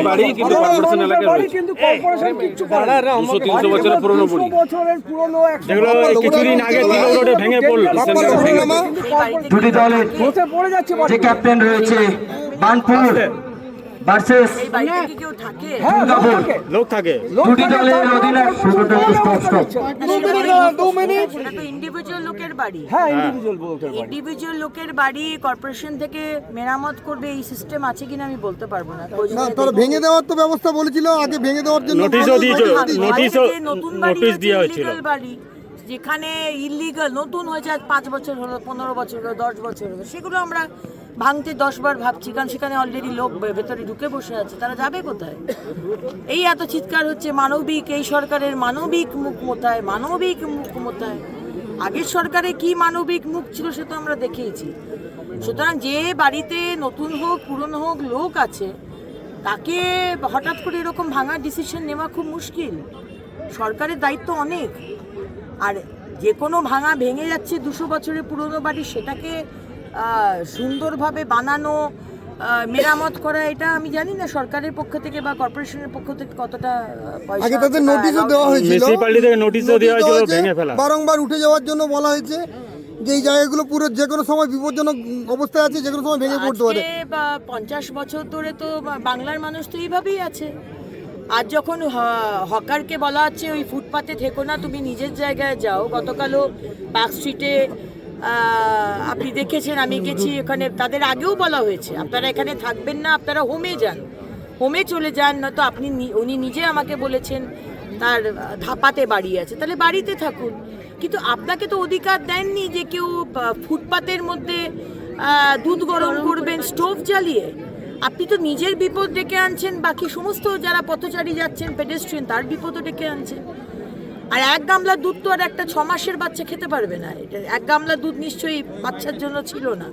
বাড়ি কিন্তু কর্পোরেশন এলাকায় রয়েছে। কিন্তু কর্পোরেশন কিছু করে না। 200-300 বছরের পুরনো বাড়ি, বছরের পুরনো যেগুলো কিছুদিন আগে তিলক রোডে ভেঙে পড়লো। দুটি দলের বসে পড়ে যাচ্ছে যে ক্যাপ্টেন রয়েছে বানপুর ভার্সেস দুর্গাপুর, লোক থাকে। দুটি দলের অধিনায়ক ইন্ডিভিজুয়াল লোকের বাড়ি, হ্যাঁ ইন্ডিভিজুয়াল বলতে পারি। ইন্ডিভিজুয়াল লোকের বাড়ি কর্পোরেশন থেকে মেরামত করবে এই সিস্টেম আছে কিনা আমি বলতে পারবো না। না, তারা ভেঙে দেওয়ার তো ব্যবস্থা বলেছিল, আগে ভেঙে দেওয়ার জন্য নোটিশও দিয়েছিল, নতুন বাড়ি নোটিশ দেওয়া হয়েছিল। ইলিগাল বাড়ি যেখানে ইলিগাল নতুন হয়ে যায় 5 বছর হলো, 15 বছর হলো, 10 বছর হলো, সেগুলো আমরা ভাঙতে 10 বার ভাবছি, কারণ সেখানে অলরেডি লোক ভেতরে ঢুকে বসে আছে, তারা যাবে কোথায়? এই এত চিৎকার হচ্ছে মানবিক, এই সরকারের মানবিক মুখ কোথায়, মানবিক মুখ কোথায়? আগের সরকারে কি মানবিক মুখ ছিল সে তো আমরা দেখেইছি। সুতরাং যে বাড়িতে নতুন হোক পুরনো হোক লোক আছে, তাকে হঠাৎ করে এরকম ভাঙার ডিসিশন নেওয়া খুব মুশকিল। সরকারের দায়িত্ব অনেক, আর যে কোনো ভেঙে যাচ্ছে 200 বছরের পুরনো বাড়ি, সেটাকে সুন্দরভাবে বানানো, মেরামত করা, এটা আমি জানি না সরকারের পক্ষ থেকে বা কর্পোরেশনের পক্ষ থেকে কতটা পয়সা। আগে তাদের নোটিশও দেওয়া হয়েছিল, মিউনিসিপ্যালিটি থেকে নোটিশও দেওয়া হয়েছিল ভেঙে ফেলা। বারংবার উঠে যাওয়ার জন্য বলা হয়েছে যে এই জায়গাগুলো পুরো যে কোনো সময় বিপজ্জনক অবস্থায় আছে, যে কোনো সময় ভেঙে পড়তে পারে। 50 বছর ধরে তো বাংলার মানুষ তো এইভাবেই আছে। আজ যখন হকারকে বলা হচ্ছে ওই ফুটপাতে থেকো না, তুমি নিজের জায়গায় যাও। গতকালও পার্ক স্ট্রিটে আপনি দেখেছেন, আমি গেছি ওখানে, তাদের আগেও বলা হয়েছে আপনারা এখানে থাকবেন না, আপনারা হোমে যান, হোমে চলে যান। না তো উনি নিজে আমাকে বলেছেন তার ধাপাতে বাড়ি আছে, তাহলে বাড়িতে থাকুন। কিন্তু আপনাকে তো অধিকার দেননি যে কেউ ফুটপাতের মধ্যে দুধ গরম করবেন স্টোভ জ্বালিয়ে। আপনি তো নিজের বিপদ ডেকে আনছেন, বাকি সমস্ত যারা পথচারী যাচ্ছেন পেডেস্ট্রিয়ান তার বিপদও ডেকে আনছেন। আর 1 গামলা দুধ তো আর একটা 6 মাসের বাচ্চা খেতে পারবে না। এটা 1 গামলা দুধ নিশ্চয়ই বাচ্চার জন্য ছিল না।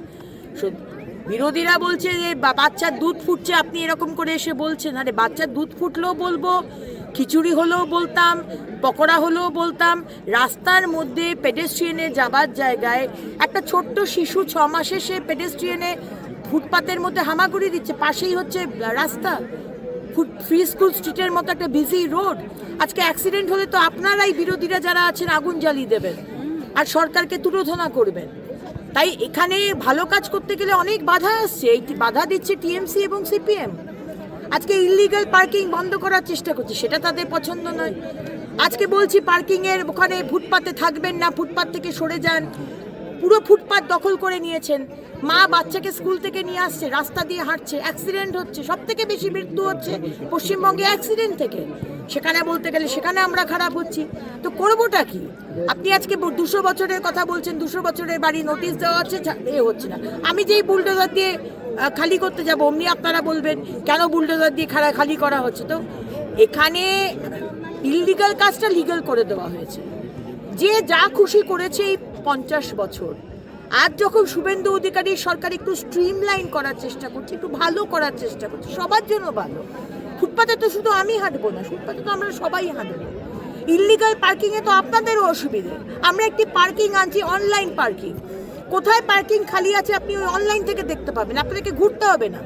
বিরোধীরা বলছে যে বাচ্চার দুধ ফুটছে, আপনি এরকম করে এসে বলছেন। আরে বাচ্চার দুধ ফুটলেও বলবো, খিচুড়ি হলেও বলতাম, পকোড়া হলেও বলতাম। রাস্তার মধ্যে পেডেস্ট্রিয়ানে যাবার জায়গায় একটা ছোট্ট শিশু 6 মাসে সে পেডেস্ট্রিয়ানে ফুটপাতের মধ্যে হামাগুড়ি দিচ্ছে, পাশেই হচ্ছে রাস্তা, ফ্রি স্কুল স্ট্রিটের মতো একটা বিজি রোড। আজকে অ্যাক্সিডেন্ট হলে তো আপনারাই বিরোধীরা যারা আছেন আগুন জ্বালিয়ে দেবেন আর সরকারকে তুলোধনা করবেন। তাই এখানে ভালো কাজ করতে গেলে অনেক বাধা আসছে, এই বাধা দিচ্ছে টিএমসি এবং সিপিএম। আজকে ইলিগাল পার্কিং বন্ধ করার চেষ্টা করছে, সেটা তাদের পছন্দ নয়। আজকে বলছি পার্কিংয়ের ওখানে ফুটপাতে থাকবেন না, ফুটপাত থেকে সরে যান। পুরো ফুটপাত দখল করে নিয়েছেন। মা বাচ্চাকে স্কুল থেকে নিয়ে আসছে, রাস্তা দিয়ে হাঁটছে, অ্যাক্সিডেন্ট হচ্ছে। সব থেকে বেশি মৃত্যু হচ্ছে পশ্চিমবঙ্গে অ্যাক্সিডেন্ট থেকে। সেখানে বলতে গেলে সেখানে আমরা খারাপ হচ্ছি, তো করবোটা কি? আপনি আজকে 200 বছরের কথা বলছেন, 200 বছরের বাড়ি নোটিশ দেওয়া হচ্ছে, হচ্ছে না। আমি যেই বুলডোজার দিয়ে খালি করতে যাব, অমনি আপনারা বলবেন কেন বুলডোজার দিয়ে খালি করা হচ্ছে। তো এখানে ইললিগাল কাজটা লিগাল করে দেওয়া হয়েছে। যে যা খুশি করেছে এই 50 বছর। আজ যখন শুভেন্দু অধিকারী সরকার একটু স্ট্রিমলাইন করার চেষ্টা করছে, একটু ভালো করার চেষ্টা করছে, সবার জন্য ভালো। ফুটপাতে তো শুধু আমি হাঁটবো না, ফুটপাতে তো আমরা সবাই হাঁটবো। ইললিগাল পার্কিংয়ে তো আপনাদেরও অসুবিধে। আমরা একটি পার্কিং আনছি, অনলাইন পার্কিং। কোথায় পার্কিং খালি আছে আপনি ওই অনলাইন থেকে দেখতে পাবেন, আপনাকে ঘুরতে হবে না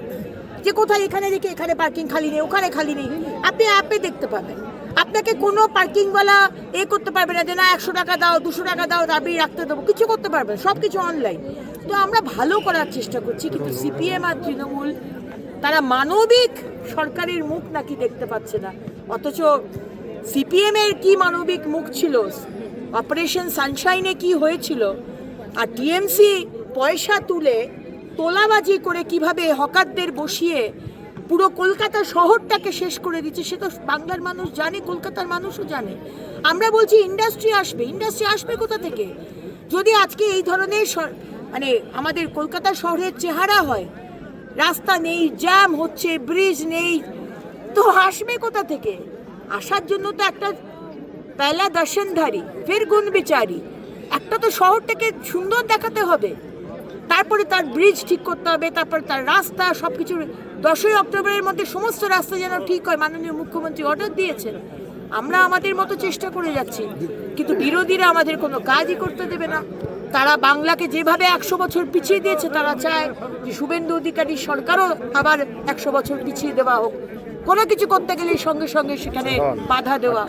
যে কোথায় এখানে দেখে এখানে পার্কিং খালি নেই, ওখানে খালি নেই, আপনি অ্যাপে দেখতে পাবেন। আপনাকে কোনো পার্কিংওয়ালা করতে পারবে না যে না 100 টাকা দাও, 200 টাকা দাও, দাবি রাখতে দেবো, কিছু করতে পারবেন, সব কিছু অনলাইন। তো আমরা ভালো করার চেষ্টা করছি, কিন্তু সিপিএম আর তৃণমূল তারা মানবিক সরকারের মুখ নাকি দেখতে পাচ্ছে না। অথচ সিপিএম এর কি মানবিক মুখ ছিল, অপারেশন সানশাইনে কি হয়েছিল, আর টিএমসি পয়সা তুলে তোলাবাজি করে কিভাবে হকারদের বসিয়ে পুরো কলকাতা শহরটাকে শেষ করে দিচ্ছে, সে তো বাংলার মানুষ জানে, কলকাতার মানুষও জানে। আমরা বলছি ইন্ডাস্ট্রি আসবে কোথা থেকে? যদি আজকে এই ধরনের মানে আমাদের কলকাতা শহরের চেহারা হয়, রাস্তা নেই, জ্যাম হচ্ছে, ব্রিজ নেই, তো আসবে কোথা থেকে? আসার জন্য তো একটা পয়লা দর্শনধারী ফের গুণ বিচারি, একটা তো শহরটাকে সুন্দর দেখাতে হবে, তারপরে তার ব্রিজ ঠিক করতে হবে, তারপরে তার রাস্তা সব কিছু। 10ই অক্টোবরের মধ্যে সমস্ত রাস্তা যেন ঠিক হয়, মাননীয় মুখ্যমন্ত্রী অর্ডার দিয়েছেন। আমরা আমাদের মতো চেষ্টা করে যাচ্ছি, কিন্তু বিরোধীরা আমাদের কোনো কাজই করতে দেবে না। তারা বাংলাকে যেভাবে 100 বছর পিছিয়ে দিয়েছে, তারা চায় যে শুভেন্দু অধিকারী সরকারও আবার 100 বছর পিছিয়ে দেওয়া হোক। কোনো কিছু করতে গেলে সঙ্গে সঙ্গে সেখানে বাধা দেওয়া।